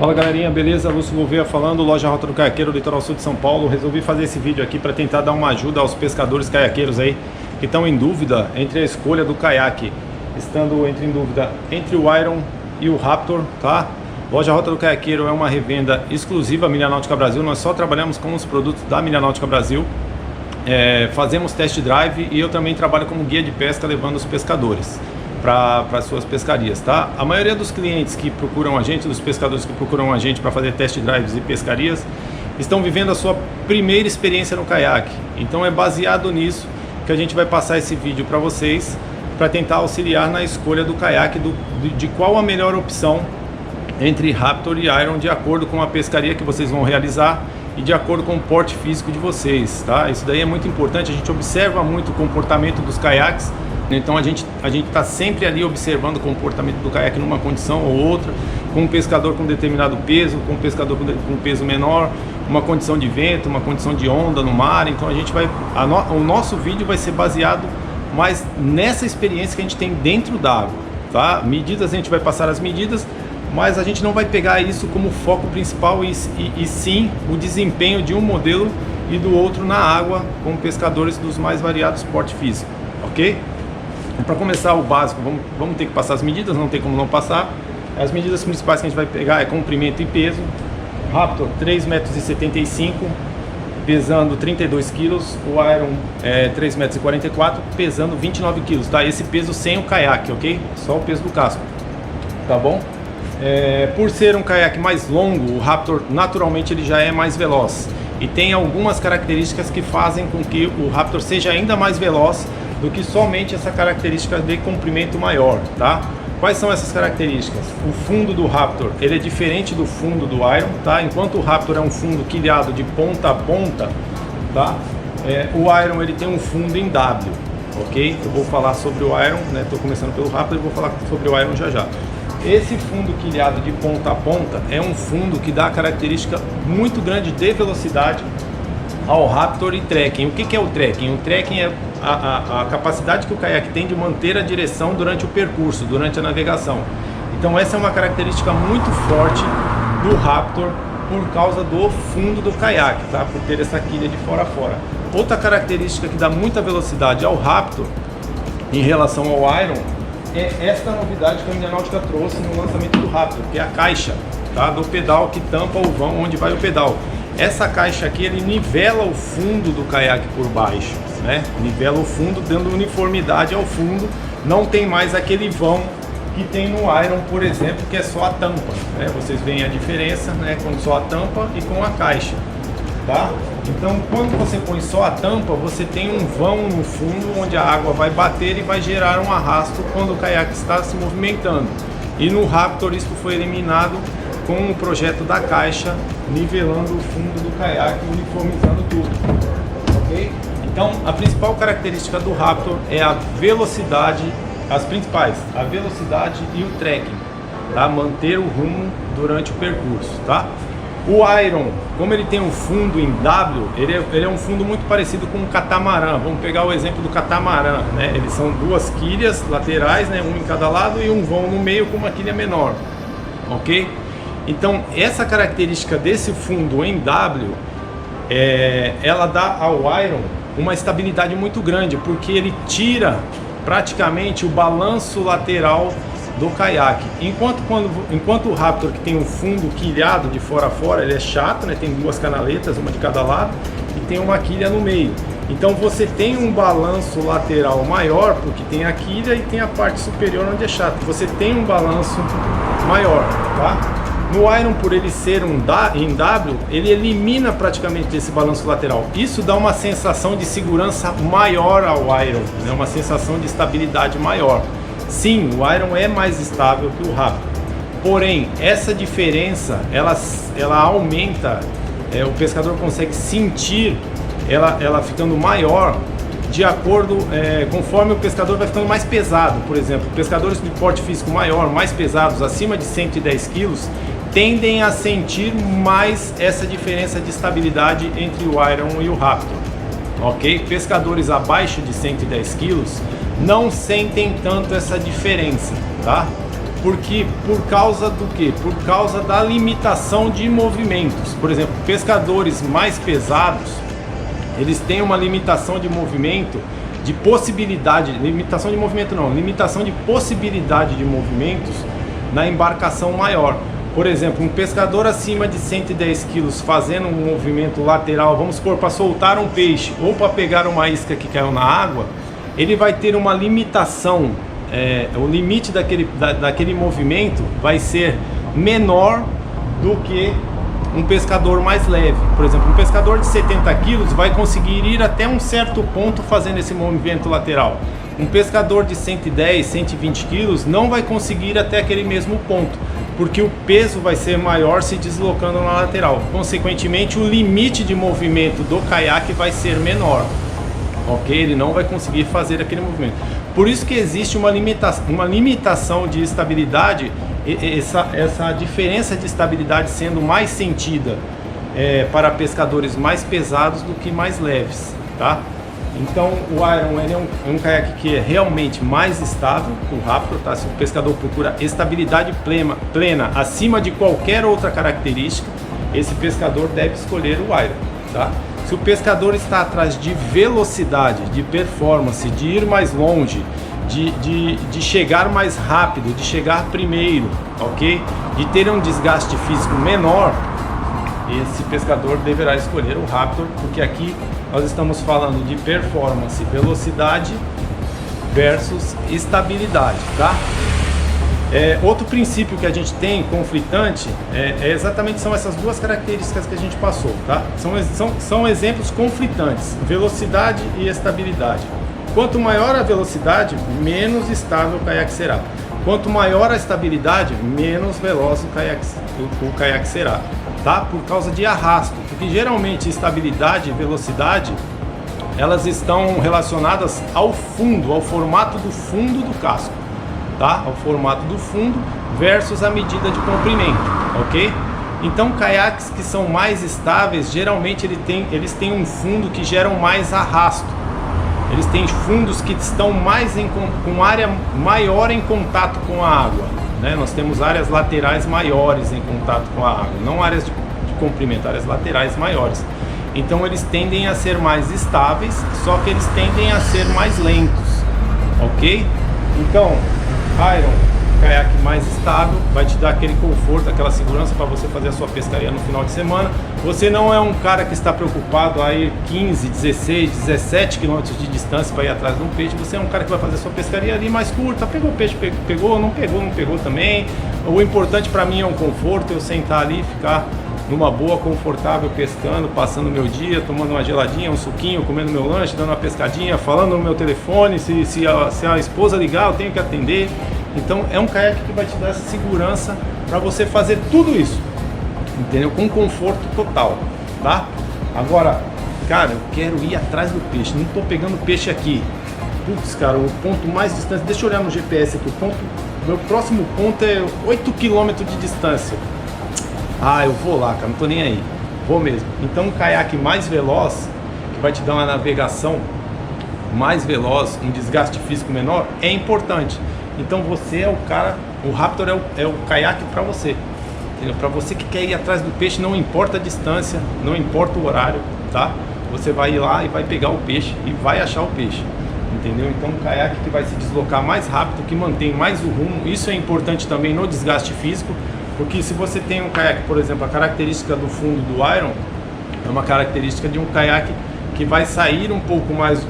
Fala galerinha, beleza? Lúcio Gouveia falando, loja Rota do Caiaqueiro, litoral sul de São Paulo. Resolvi fazer esse vídeo aqui para tentar dar uma ajuda aos pescadores caiaqueiros aí que estão em dúvida entre a escolha do caiaque, estando em dúvida entre o Iron e o Raptor, tá? Loja Rota do Caiaqueiro é uma revenda exclusiva Milha Náutica Brasil. Nós só trabalhamos com os produtos da Milha Náutica Brasil. Fazemos test drive e eu também trabalho como guia de pesca, levando os pescadores para as suas pescarias, tá? A maioria dos clientes que procuram a gente, dos pescadores que procuram a gente para fazer test drives e pescarias, estão vivendo a sua primeira experiência no caiaque. Então é baseado nisso que a gente vai passar esse vídeo para vocês, para tentar auxiliar na escolha do caiaque, de qual a melhor opção entre Raptor e Iron, de acordo com a pescaria que vocês vão realizar e de acordo com o porte físico de vocês, tá? Isso daí é muito importante. A gente observa muito o comportamento dos caiaques. Então a gente está sempre ali observando o comportamento do caiaque numa condição ou outra, com um pescador com determinado peso, com um pescador com peso menor, uma condição de vento, uma condição de onda no mar. Então a gente o nosso vídeo vai ser baseado mais nessa experiência que a gente tem dentro d'água, tá? Medidas, a gente vai passar as medidas, mas a gente não vai pegar isso como foco principal e sim o desempenho de um modelo e do outro na água, com pescadores dos mais variados porte físico, ok? Para começar o básico, vamos ter que passar as medidas, não tem como não passar. As medidas principais que a gente vai pegar é comprimento e peso. Raptor 3,75 m, pesando 32 kg. O Iron 3,44 m, pesando 29 kg, tá? Esse peso sem o caiaque, ok? Só o peso do casco, tá bom? Por ser um caiaque mais longo, o Raptor naturalmente ele já é mais veloz. E tem algumas características que fazem com que o Raptor seja ainda mais veloz do que somente essa característica de comprimento maior, tá? Quais são essas características? O fundo do Raptor, ele é diferente do fundo do Iron, tá? Enquanto o Raptor é um fundo quilhado de ponta a ponta, tá? O Iron ele tem um fundo em W, ok? Eu vou falar sobre o Iron, né? Tô começando pelo Raptor e vou falar sobre o Iron já já. Esse fundo quilhado de ponta a ponta é um fundo que dá característica muito grande de velocidade ao Raptor e trekking. O que é o trekking? O trekking é a capacidade que o caiaque tem de manter a direção durante o percurso, durante a navegação. Então essa é uma característica muito forte do Raptor por causa do fundo do caiaque, tá? Por ter essa quilha de fora a fora. Outra característica que dá muita velocidade ao Raptor em relação ao Iron é esta novidade que a Milha Náutica trouxe no lançamento do Raptor, que é a caixa, tá? Do pedal que tampa o vão onde vai o pedal. Essa caixa aqui, ele nivela o fundo do caiaque por baixo, né? Nivela o fundo, dando uniformidade ao fundo. Não tem mais aquele vão que tem no Iron, por exemplo, que é só a tampa, né? Vocês veem a diferença, né? Com só a tampa e com a caixa, tá? Então, quando você põe só a tampa, você tem um vão no fundo onde a água vai bater e vai gerar um arrasto quando o caiaque está se movimentando. E no Raptor isso foi eliminado com o projeto da caixa, nivelando o fundo do caiaque, uniformizando tudo, ok? Então, a principal característica do Raptor é a velocidade, as principais, a velocidade e o trekking, tá? Manter o rumo durante o percurso, tá? O Iron, como ele tem um fundo em W, ele é um fundo muito parecido com um catamarã. Vamos pegar o exemplo do catamarã, né? Eles são duas quilhas laterais, né? Um em cada lado e um vão no meio com uma quilha menor, ok? Então, essa característica desse fundo em W, ela dá ao Iron uma estabilidade muito grande, porque ele tira praticamente o balanço lateral do caiaque. Enquanto o Raptor, que tem um fundo quilhado de fora a fora, ele é chato, né? Tem duas canaletas, uma de cada lado, e tem uma quilha no meio. Então você tem um balanço lateral maior, porque tem a quilha e tem a parte superior onde é chato. Você tem um balanço maior, tá? No Iron, por ele ser em W, ele elimina praticamente esse balanço lateral. Isso dá uma sensação de segurança maior ao Iron, né? Uma sensação de estabilidade maior. Sim, o Iron é mais estável que o Raptor. Porém, essa diferença, ela aumenta, o pescador consegue sentir ela ficando maior de acordo, conforme o pescador vai ficando mais pesado. Por exemplo, pescadores de porte físico maior, mais pesados, acima de 110 kg, tendem a sentir mais essa diferença de estabilidade entre o Iron e o Raptor, ok? Pescadores abaixo de 110 kg não sentem tanto essa diferença, tá? Porque por causa do quê? Por causa da limitação de movimentos. Por exemplo, pescadores mais pesados, eles têm uma limitação de movimento, de possibilidade, limitação de movimento não, limitação de possibilidade de movimentos na embarcação maior. Por exemplo, um pescador acima de 110 quilos fazendo um movimento lateral, vamos supor, para soltar um peixe ou para pegar uma isca que caiu na água, ele vai ter uma limitação, o limite daquele movimento vai ser menor do que um pescador mais leve. Por exemplo, um pescador de 70 quilos vai conseguir ir até um certo ponto fazendo esse movimento lateral. Um pescador de 110, 120 quilos não vai conseguir ir até aquele mesmo ponto, porque o peso vai ser maior se deslocando na lateral. Consequentemente, o limite de movimento do caiaque vai ser menor. Ok? Ele não vai conseguir fazer aquele movimento. Por isso que existe uma limitação de estabilidade, essa diferença de estabilidade sendo mais sentida para pescadores mais pesados do que mais leves, tá? Então o Iron ele é um caiaque que é realmente mais estável que o Raptor, tá? Se o pescador procura estabilidade plena acima de qualquer outra característica, esse pescador deve escolher o Iron, tá? Se o pescador está atrás de velocidade, de performance, de ir mais longe, de chegar mais rápido, de chegar primeiro, ok? De ter um desgaste físico menor, esse pescador deverá escolher o Raptor, porque aqui nós estamos falando de performance, velocidade versus estabilidade, tá? Outro princípio que a gente tem conflitante são essas duas características que a gente passou, tá? São exemplos conflitantes, velocidade e estabilidade. Quanto maior a velocidade, menos estável o caiaque será. Quanto maior a estabilidade, menos veloz o caiaque será, tá? Por causa de arrasto, porque geralmente estabilidade e velocidade elas estão relacionadas ao fundo, ao formato do fundo do casco, tá? Ao formato do fundo versus a medida de comprimento, ok? Então caiaques que são mais estáveis, geralmente eles têm um fundo que geram mais arrasto. Eles têm fundos que estão com área maior em contato com a água, né? Nós temos áreas laterais maiores em contato com a água, não áreas de comprimento, áreas laterais maiores. Então eles tendem a ser mais estáveis, só que eles tendem a ser mais lentos, ok? Então, Iron, caiaque mais estável, vai te dar aquele conforto, aquela segurança para você fazer a sua pescaria no final de semana. Você não é um cara que está preocupado a ir 15, 16, 17 quilômetros de distância para ir atrás de um peixe. Você é um cara que vai fazer a sua pescaria ali mais curta, pegou o peixe, pegou, não pegou também. O importante para mim é um conforto, eu sentar ali e ficar numa boa, confortável, pescando, passando o meu dia, tomando uma geladinha, um suquinho, comendo meu lanche, dando uma pescadinha, falando no meu telefone, se a esposa ligar eu tenho que atender. Então é um caiaque que vai te dar essa segurança para você fazer tudo isso, entendeu? Com conforto total, tá? Agora, cara, eu quero ir atrás do peixe, não tô pegando peixe aqui. Putz, cara, o ponto mais distante, deixa eu olhar no GPS aqui, meu próximo ponto é 8 km de distância. Ah, eu vou lá, cara, não tô nem aí, vou mesmo. Então um caiaque mais veloz, que vai te dar uma navegação mais veloz, um desgaste físico menor, é importante. Então você é o cara, o Raptor é o caiaque para você, entendeu? Para você que quer ir atrás do peixe, não importa a distância, não importa o horário, tá? Você vai ir lá e vai pegar o peixe e vai achar o peixe, entendeu? Então um caiaque que vai se deslocar mais rápido, que mantém mais o rumo, isso é importante também no desgaste físico, porque se você tem um caiaque, por exemplo, a característica do fundo do Iron é uma característica de um caiaque que vai sair um pouco mais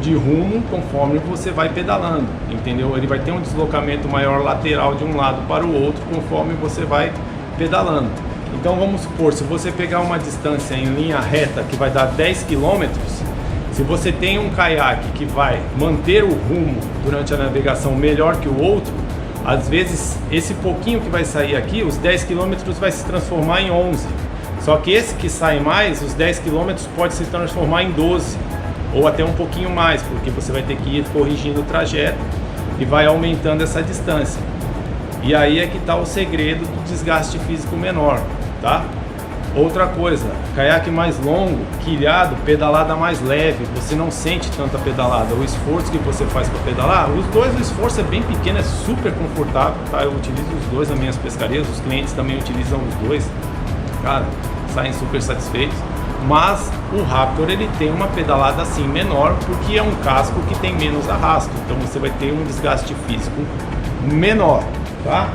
de rumo conforme você vai pedalando, entendeu? Ele vai ter um deslocamento maior lateral de um lado para o outro conforme você vai pedalando. Então vamos supor, se você pegar uma distância em linha reta que vai dar 10 km, se você tem um caiaque que vai manter o rumo durante a navegação melhor que o outro, às vezes esse pouquinho que vai sair aqui, os 10 km vai se transformar em 11. Só que esse que sai mais, os 10 km pode se transformar em 12. Ou até um pouquinho mais, porque você vai ter que ir corrigindo o trajeto e vai aumentando essa distância. E aí é que está o segredo do desgaste físico menor, tá? Outra coisa, caiaque mais longo, quilhado, pedalada mais leve, você não sente tanta pedalada. O esforço que você faz para pedalar, os dois, o esforço é bem pequeno, é super confortável, tá? Eu utilizo os dois nas minhas pescarias, os clientes também utilizam os dois, cara, saem super satisfeitos. Mas o Raptor, ele tem uma pedalada assim menor, porque é um casco que tem menos arrasto, então você vai ter um desgaste físico menor, tá?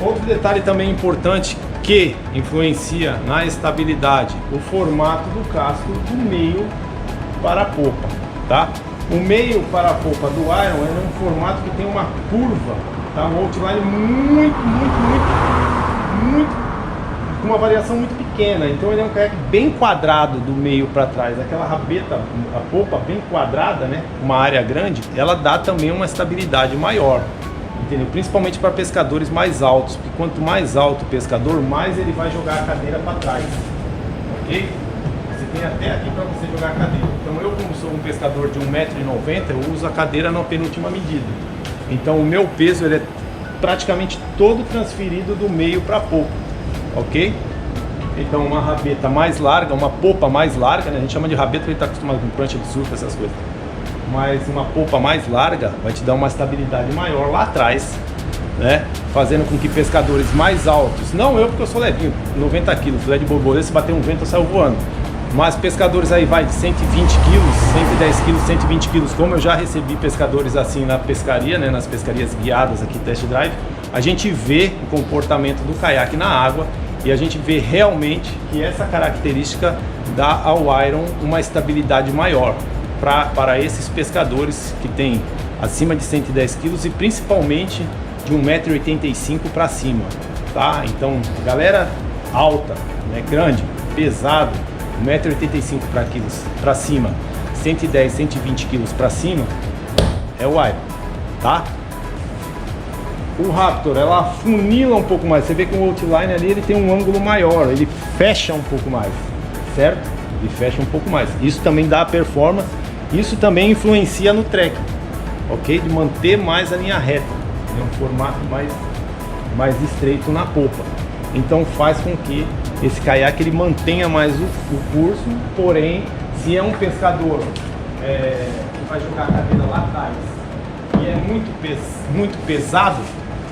Outro detalhe também importante que influencia na estabilidade, o formato do casco do meio para a popa, tá? O meio para a popa do Iron é um formato que tem uma curva, tá? Um outline com uma variação muito pequena, então ele é um caiaque bem quadrado do meio para trás, aquela rabeta, a popa bem quadrada, né? Uma área grande, ela dá também uma estabilidade maior. Entendeu? Principalmente para pescadores mais altos, porque quanto mais alto o pescador, mais ele vai jogar a cadeira para trás, ok? Você tem até aqui para você jogar a cadeira. Então eu, como sou um pescador de 1,90 m, eu uso a cadeira na penúltima medida. Então o meu peso ele é praticamente todo transferido do meio para a popa, ok? Então uma rabeta mais larga, uma popa mais larga, né? A gente chama de rabeta porque ele está acostumado com prancha de surf, essas coisas. Mas uma popa mais larga vai te dar uma estabilidade maior lá atrás, né? Fazendo com que pescadores mais altos, não eu porque eu sou levinho, 90 kg, filé de borboleta, se bater um vento eu saio voando, mas pescadores aí vai de 120 kg, 110 kg, 120 kg, como eu já recebi pescadores assim na pescaria, né? Nas pescarias guiadas aqui, test drive, a gente vê o comportamento do caiaque na água e a gente vê realmente que essa característica dá ao Iron uma estabilidade maior para esses pescadores que tem acima de 110 kg e principalmente de 1,85 m para cima, tá? Então, galera alta, né, grande, pesado, 1,85 m para cima, 110, 120 kg para cima, é o Iron, tá? O Raptor, ela afunila um pouco mais, você vê que o outline ali ele tem um ângulo maior, ele fecha um pouco mais, certo? Ele fecha um pouco mais, isso também dá performance. Isso também influencia no trekking, ok? De manter mais a linha reta, né? Um formato mais estreito na popa. Então faz com que esse caiaque ele mantenha mais o curso, porém, se é um pescador que vai jogar a cadeira lá atrás e é muito pesado,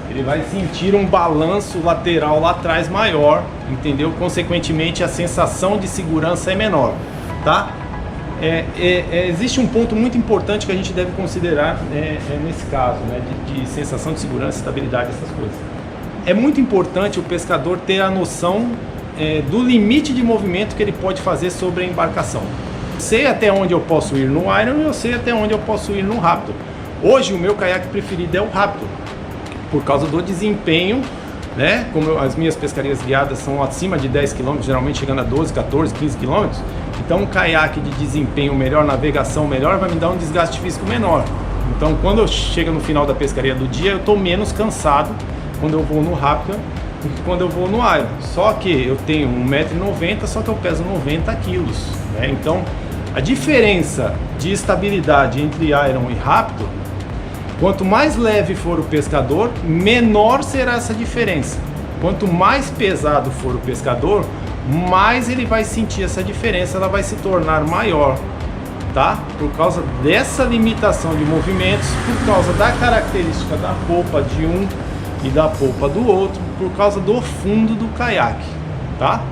ele vai sentir um balanço lateral lá atrás maior, entendeu? Consequentemente, a sensação de segurança é menor, tá? Existe um ponto muito importante que a gente deve considerar nesse caso, né, de sensação de segurança, estabilidade, essas coisas. É muito importante o pescador ter a noção do limite de movimento que ele pode fazer sobre a embarcação. Eu sei até onde eu posso ir no Iron e eu sei até onde eu posso ir no Raptor. Hoje o meu caiaque preferido é o Raptor, por causa do desempenho, né? Como as minhas pescarias guiadas são acima de 10 km, geralmente chegando a 12, 14, 15 km. Então um caiaque de desempenho melhor, navegação melhor, vai me dar um desgaste físico menor. Então quando eu chego no final da pescaria do dia, eu estou menos cansado quando eu vou no Raptor do que quando eu vou no Iron. Só que eu tenho 1,90 m, só que eu peso 90 kg, né? Então a diferença de estabilidade entre Iron e Raptor, quanto mais leve for o pescador, menor será essa diferença. Quanto mais pesado for o pescador, mais ele vai sentir essa diferença, ela vai se tornar maior, tá? Por causa dessa limitação de movimentos, por causa da característica da polpa de um e da polpa do outro, por causa do fundo do caiaque, tá?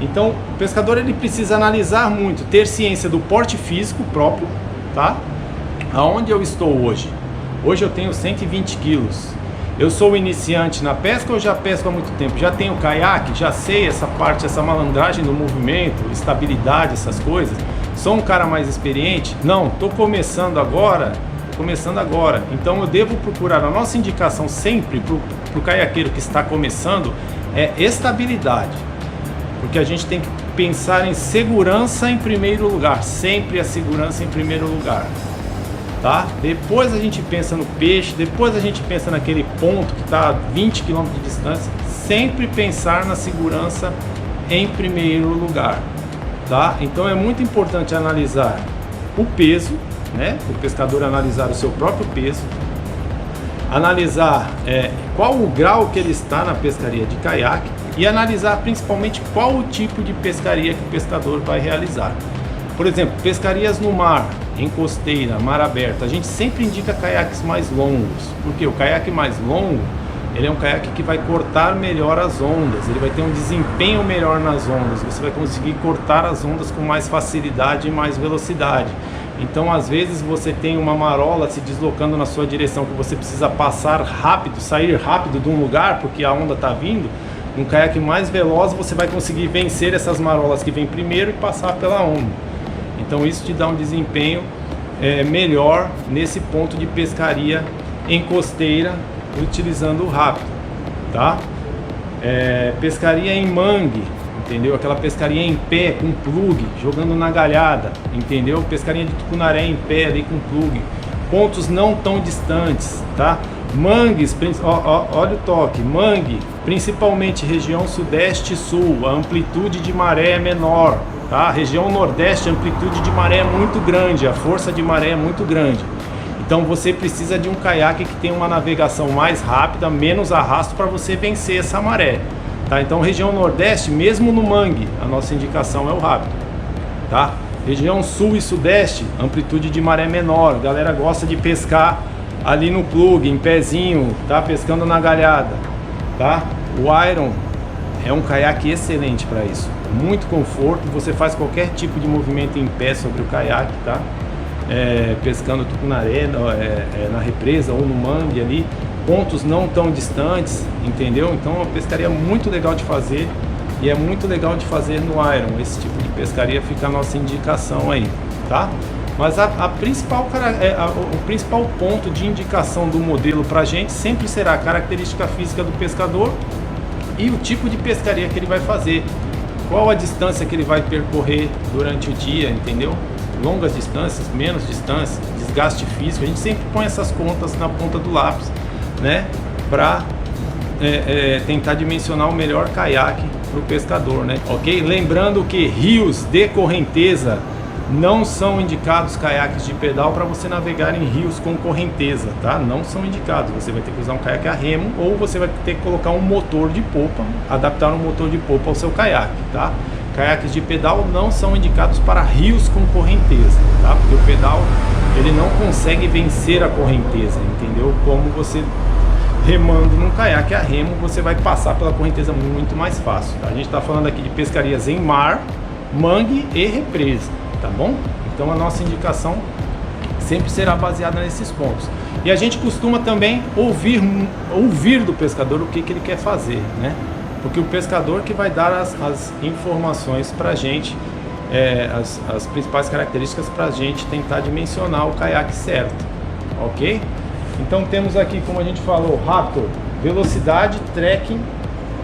Então, o pescador ele precisa analisar muito, ter ciência do porte físico próprio, tá? Aonde eu estou hoje? Hoje eu tenho 120 quilos. Eu sou iniciante na pesca ou já pesco há muito tempo? Já tenho caiaque, já sei essa parte, essa malandragem do movimento, estabilidade, essas coisas. Sou um cara mais experiente? Não, estou começando agora. Então eu devo procurar, a nossa indicação sempre para o caiaqueiro que está começando é estabilidade. Porque a gente tem que pensar em segurança em primeiro lugar, sempre a segurança em primeiro lugar. Tá? Depois a gente pensa no peixe, depois a gente pensa naquele ponto que está a 20 km de distância, sempre pensar na segurança em primeiro lugar, tá? Então é muito importante analisar o peso, né? O pescador analisar o seu próprio peso, analisar qual o grau que ele está na pescaria de caiaque, e analisar principalmente qual o tipo de pescaria que o pescador vai realizar. Por exemplo, pescarias no mar, em costeira, mar aberto, a gente sempre indica caiaques mais longos, porque o caiaque mais longo, ele é um caiaque que vai cortar melhor as ondas, ele vai ter um desempenho melhor nas ondas, você vai conseguir cortar as ondas com mais facilidade e mais velocidade. Então, às vezes você tem uma marola se deslocando na sua direção, que você precisa passar rápido, sair rápido de um lugar, porque a onda está vindo. Um caiaque mais veloz, você vai conseguir vencer essas marolas que vêm primeiro e passar pela onda. Então isso te dá um desempenho melhor nesse ponto de pescaria em costeira, utilizando o rápido, tá? Pescaria em mangue, entendeu? Aquela pescaria em pé, com plug, jogando na galhada, entendeu? Pescaria de tucunaré em pé ali com plug, pontos não tão distantes, tá? Mangues, olha o toque, mangue, principalmente região sudeste e sul, a amplitude de maré é menor, tá? Região nordeste, a amplitude de maré é muito grande, a força de maré é muito grande. Então você precisa de um caiaque que tenha uma navegação mais rápida, menos arrasto para você vencer essa maré, tá? Então região nordeste, mesmo no mangue, a nossa indicação é o rápido, tá? Região sul e sudeste, amplitude de maré menor, a galera gosta de pescar ali no plug, em pezinho, tá? Pescando na galhada, tá? O Iron é um caiaque excelente para isso, muito conforto, você faz qualquer tipo de movimento em pé sobre o caiaque, tá? Pescando tucunaré na represa ou no mangue ali, pontos não tão distantes, entendeu? Então é uma pescaria muito legal de fazer e é muito legal de fazer no Iron. Esse tipo de pescaria fica a nossa indicação aí, tá? Mas o principal ponto de indicação do modelo para a gente sempre será a característica física do pescador e o tipo de pescaria que ele vai fazer, qual a distância que ele vai percorrer durante o dia, entendeu? Longas distâncias, menos distâncias, desgaste físico, a gente sempre põe essas contas na ponta do lápis, né? Para tentar dimensionar o melhor caiaque para o pescador, né? Ok? Lembrando que rios de correnteza não são indicados caiaques de pedal para você navegar em rios com correnteza, tá? Não são indicados, você vai ter que usar um caiaque a remo ou você vai ter que colocar um motor de popa, adaptar um motor de popa ao seu caiaque, tá? Caiaques de pedal não são indicados para rios com correnteza, tá? Porque o pedal, ele não consegue vencer a correnteza, entendeu? Como você remando num caiaque a remo, você vai passar pela correnteza muito mais fácil, tá? A gente está falando aqui de pescarias em mar, mangue e represa, tá bom? Então a nossa indicação sempre será baseada nesses pontos. E a gente costuma também ouvir do pescador o que ele quer fazer, né? Porque o pescador que vai dar as informações para a gente, as principais características para a gente tentar dimensionar o caiaque certo, ok? Então temos aqui, como a gente falou, Raptor, velocidade, trekking,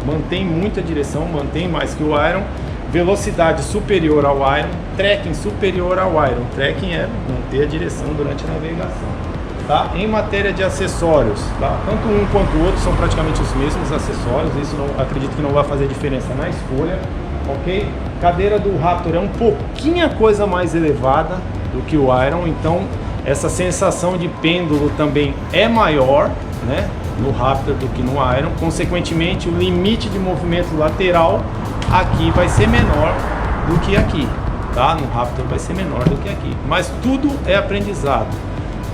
mantém muita direção, mantém mais que o Iron, velocidade superior ao Iron, trekking superior ao Iron. Trekking é manter a direção durante a navegação. Tá? Em matéria de acessórios, tá? Tanto um quanto o outro são praticamente os mesmos acessórios, isso não, acredito que não vai fazer diferença na escolha, ok? Cadeira do Raptor é um pouquinho a coisa mais elevada do que o Iron, então essa sensação de pêndulo também é maior, né, no Raptor do que no Iron, consequentemente o limite de movimento lateral aqui vai ser menor do que aqui, tá? No Raptor vai ser menor do que aqui, mas tudo é aprendizado.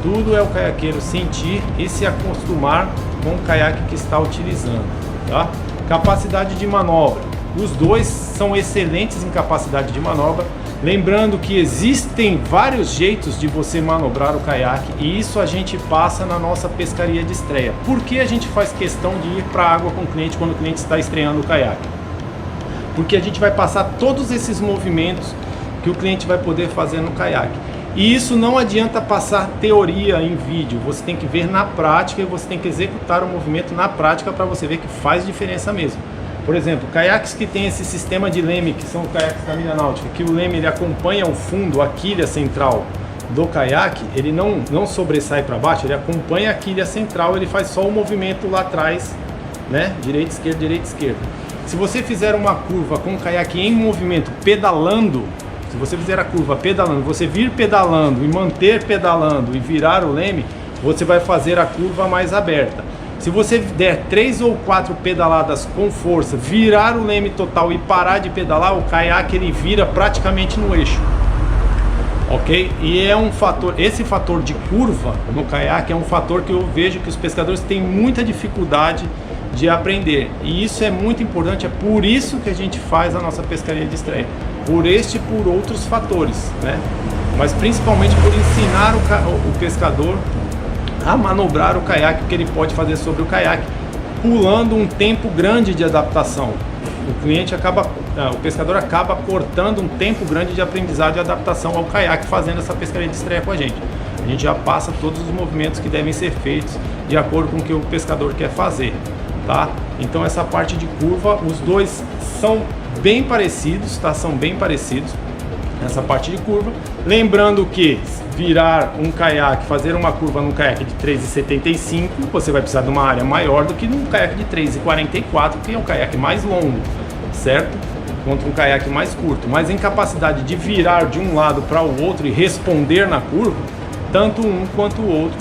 Tudo é o caiaqueiro sentir e se acostumar com o caiaque que está utilizando, tá? Capacidade de manobra. Os dois são excelentes em capacidade de manobra. Lembrando que existem vários jeitos de você manobrar o caiaque e isso a gente passa na nossa pescaria de estreia. Por que a gente faz questão de ir para a água com o cliente quando o cliente está estreando o caiaque? Porque a gente vai passar todos esses movimentos que o cliente vai poder fazer no caiaque. E isso não adianta passar teoria em vídeo, você tem que ver na prática e você tem que executar o movimento na prática para você ver que faz diferença mesmo. Por exemplo, caiaques que tem esse sistema de leme, que são caiaques da milha náutica, que o leme ele acompanha o fundo, a quilha central do caiaque, ele não sobressai para baixo, ele acompanha a quilha central, ele faz só o movimento lá atrás, né? Direita, esquerda. Se você fizer uma curva com o caiaque em movimento, pedalando, se você fizer a curva pedalando, você vir pedalando e manter pedalando e virar o leme, você vai fazer a curva mais aberta. Se você der 3 ou 4 pedaladas com força, virar o leme total e parar de pedalar, o caiaque ele vira praticamente no eixo. Ok? E é um fator, esse fator de curva no caiaque é um fator que eu vejo que os pescadores têm muita dificuldade de aprender. E isso é muito importante, é por isso que a gente faz a nossa pescaria de estreia. Por este e por outros fatores, né? Mas principalmente por ensinar o pescador a manobrar o caiaque, que ele pode fazer sobre o caiaque, pulando um tempo grande de adaptação. O pescador acaba cortando um tempo grande de aprendizado e adaptação ao caiaque fazendo essa pescaria de estreia com a gente. A gente já passa todos os movimentos que devem ser feitos de acordo com o que o pescador quer fazer, tá? Então essa parte de curva, os dois são bem parecidos, tá? São bem parecidos nessa parte de curva. Lembrando que virar um caiaque, fazer uma curva num caiaque de 3,75, você vai precisar de uma área maior do que num caiaque de 3,44, que é um caiaque mais longo, certo? Contra um caiaque mais curto. Mas em capacidade de virar de um lado para o outro e responder na curva, tanto um quanto o outro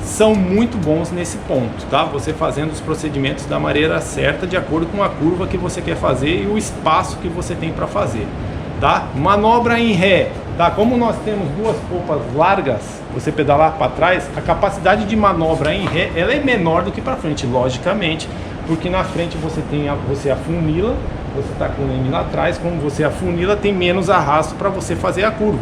são muito bons nesse ponto, tá? Você fazendo os procedimentos da maneira certa, de acordo com a curva que você quer fazer e o espaço que você tem para fazer, tá? Manobra em ré, tá? Como nós temos duas polpas largas, você pedalar para trás, a capacidade de manobra em ré, ela é menor do que para frente, logicamente, porque na frente você afunila, você está com o leme lá atrás, como você afunila, tem menos arrasto para você fazer a curva.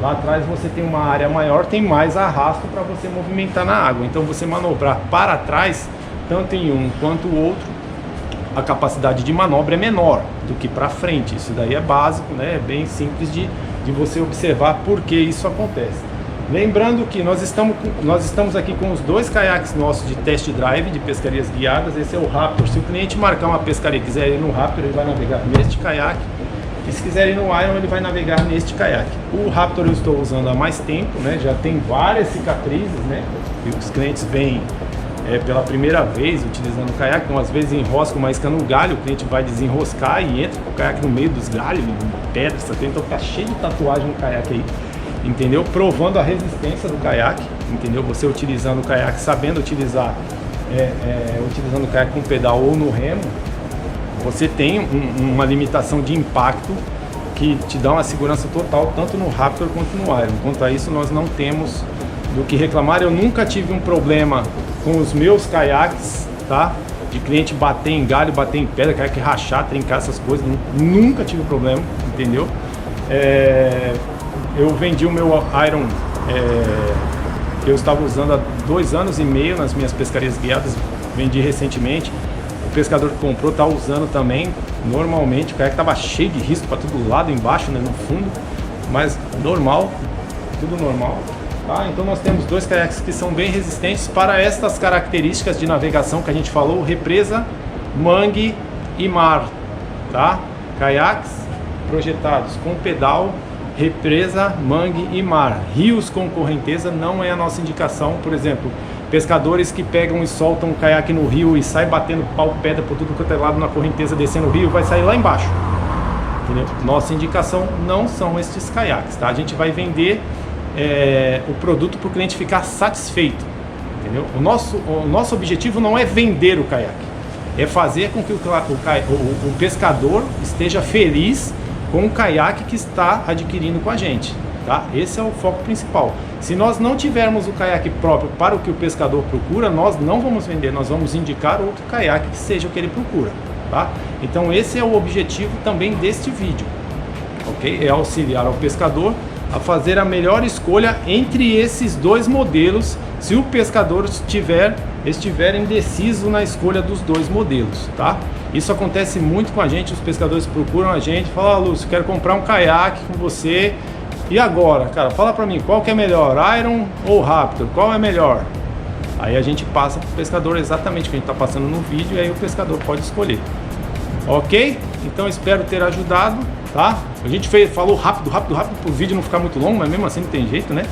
Lá atrás você tem uma área maior, tem mais arrasto para você movimentar na água. Então você manobrar para trás, tanto em um quanto o outro, a capacidade de manobra é menor do que para frente. Isso daí é básico, né? É bem simples de você observar por que isso acontece. Lembrando que nós estamos aqui com os dois caiaques nossos de test drive, de pescarias guiadas. Esse é o Raptor. Se o cliente marcar uma pescaria e quiser ir no Raptor, ele vai navegar neste caiaque. E se quiser ir no Iron, ele vai navegar neste caiaque. O Raptor eu estou usando há mais tempo, né? Já tem várias cicatrizes, né? E os clientes vêm pela primeira vez utilizando o caiaque. Então às vezes enrosca uma isca no galho, o cliente vai desenroscar e entra com o caiaque no meio dos galhos, pedras, então tá cheio de tatuagem no caiaque aí, entendeu? Provando a resistência do caiaque, entendeu? Você utilizando o caiaque, sabendo utilizar, utilizando o caiaque com pedal ou no remo, você tem uma limitação de impacto que te dá uma segurança total, tanto no Raptor quanto no Iron. Quanto a isso, nós não temos do que reclamar. Eu nunca tive um problema com os meus caiaques, tá? De cliente bater em galho, bater em pedra, caiaque rachar, trincar, essas coisas. Nunca tive problema, entendeu? Eu vendi o meu Iron, que eu estava usando há 2 anos e meio nas minhas pescarias guiadas, vendi recentemente. O pescador que comprou está usando também, normalmente. O caiaque estava cheio de risco para todo lado, embaixo, né, no fundo, mas normal, tudo normal, tá? Então nós temos dois caiaques que são bem resistentes para estas características de navegação que a gente falou: represa, mangue e mar, tá? Caiaques projetados com pedal, represa, mangue e mar. Rios com correnteza não é a nossa indicação. Por exemplo, pescadores que pegam e soltam o caiaque no rio e sai batendo pau, pedra por tudo quanto é lado na correnteza, descendo o rio, vai sair lá embaixo, entendeu? Nossa indicação não são estes caiaques, tá? A gente vai vender o produto para o cliente ficar satisfeito, entendeu? O nosso objetivo não é vender o caiaque, é fazer com que o pescador esteja feliz com o caiaque que está adquirindo com a gente, tá? Esse é o foco principal. Se nós não tivermos o caiaque próprio para o que o pescador procura, nós não vamos vender, nós vamos indicar outro caiaque que seja o que ele procura, tá? Então esse é o objetivo também deste vídeo, ok? É auxiliar ao pescador a fazer a melhor escolha entre esses dois modelos, se o pescador estiver indeciso na escolha dos dois modelos, tá? Isso acontece muito com a gente, os pescadores procuram a gente, falam: Lúcio, quero comprar um caiaque com você, e agora, cara, fala pra mim, qual que é melhor, Iron ou Raptor, qual é melhor? Aí a gente passa pro pescador exatamente o que a gente tá passando no vídeo, e aí o pescador pode escolher, ok? Então espero ter ajudado, tá? A gente falou rápido pro vídeo não ficar muito longo, mas mesmo assim não tem jeito, né?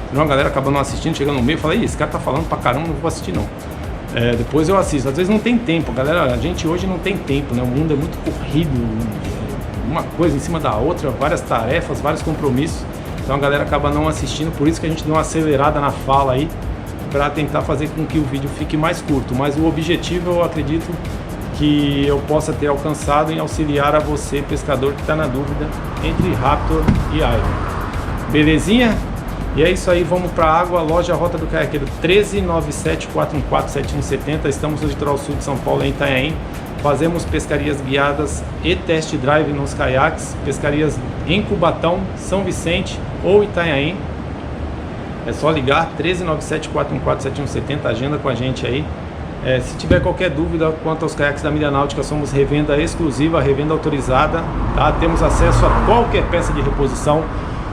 Senão a galera acaba não assistindo, chegando no meio, fala: esse cara tá falando pra caramba, não vou assistir não. Depois eu assisto, às vezes não tem tempo, galera, a gente hoje não tem tempo, né? O mundo é muito corrido, uma coisa em cima da outra, várias tarefas, vários compromissos, então a galera acaba não assistindo, por isso que a gente deu uma acelerada na fala aí, para tentar fazer com que o vídeo fique mais curto, mas o objetivo eu acredito que eu possa ter alcançado em auxiliar a você, pescador, que está na dúvida entre Raptor e Iron. Belezinha? E é isso aí, vamos para a água, loja Rota do Caiaqueiro 1397-414-7170. Estamos no litoral sul de São Paulo, em Itanhaém. Fazemos pescarias guiadas e test drive nos caiaques, pescarias em Cubatão, São Vicente ou Itanhaém. É só ligar 1397-414-7170, agenda com a gente aí. Se tiver qualquer dúvida quanto aos caiaques da Milha Náutica, somos revenda exclusiva, revenda autorizada, tá? Temos acesso a qualquer peça de reposição.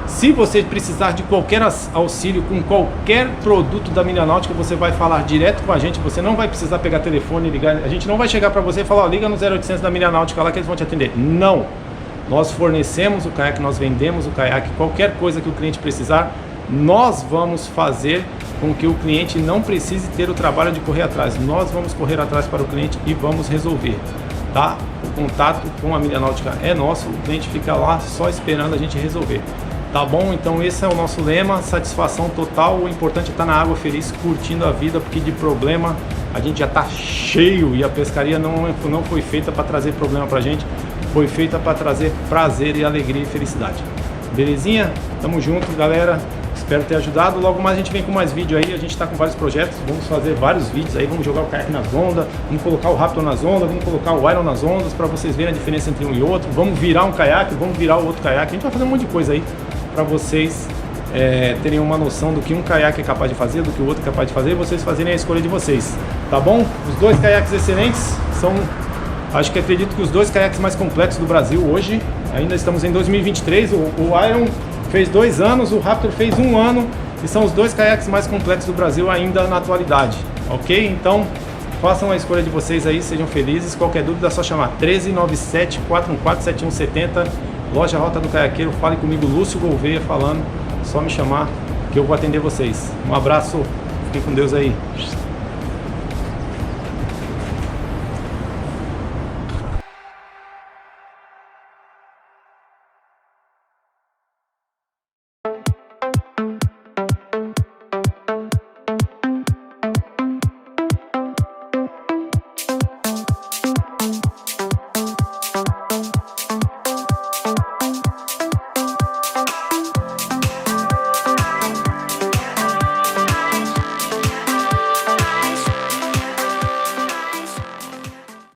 Se você precisar de qualquer auxílio com qualquer produto da Milha Náutica, você vai falar direto com a gente, você não vai precisar pegar telefone e ligar, a gente não vai chegar para você e falar, ó, liga no 0800 da Milha Náutica lá que eles vão te atender. Não! Nós fornecemos o caiaque, nós vendemos o caiaque, qualquer coisa que o cliente precisar, nós vamos fazer com que o cliente não precise ter o trabalho de correr atrás. Nós vamos correr atrás para o cliente e vamos resolver, tá? O contato com a Milha Náutica é nosso, o cliente fica lá só esperando a gente resolver. Tá bom? Então esse é o nosso lema, satisfação total. O importante é estar na água feliz, curtindo a vida, porque de problema a gente já está cheio e a pescaria não foi feita para trazer problema pra gente, foi feita para trazer prazer e alegria e felicidade. Belezinha? Tamo junto, galera. Espero ter ajudado. Logo mais a gente vem com mais vídeo aí. A gente está com vários projetos. Vamos fazer vários vídeos aí. Vamos jogar o caiaque nas ondas. Vamos colocar o Raptor nas ondas. Vamos colocar o Iron nas ondas para vocês verem a diferença entre um e outro. Vamos virar um caiaque. Vamos virar o outro caiaque. A gente vai fazer um monte de coisa aí para vocês terem uma noção do que um caiaque é capaz de fazer, do que o outro é capaz de fazer, e vocês fazerem a escolha de vocês. Tá bom? Os dois caiaques excelentes são, acho que acredito que os dois caiaques mais completos do Brasil hoje. Ainda estamos em 2023. O Iron fez 2 anos, o Raptor fez 1 ano e são os dois caiaques mais completos do Brasil ainda na atualidade, ok? Então façam a escolha de vocês aí, sejam felizes. Qualquer dúvida é só chamar 1397-414-7170, loja Rota do Caiaqueiro. Fale comigo, Lúcio Gouveia falando, só me chamar que eu vou atender vocês. Um abraço, fiquem com Deus aí.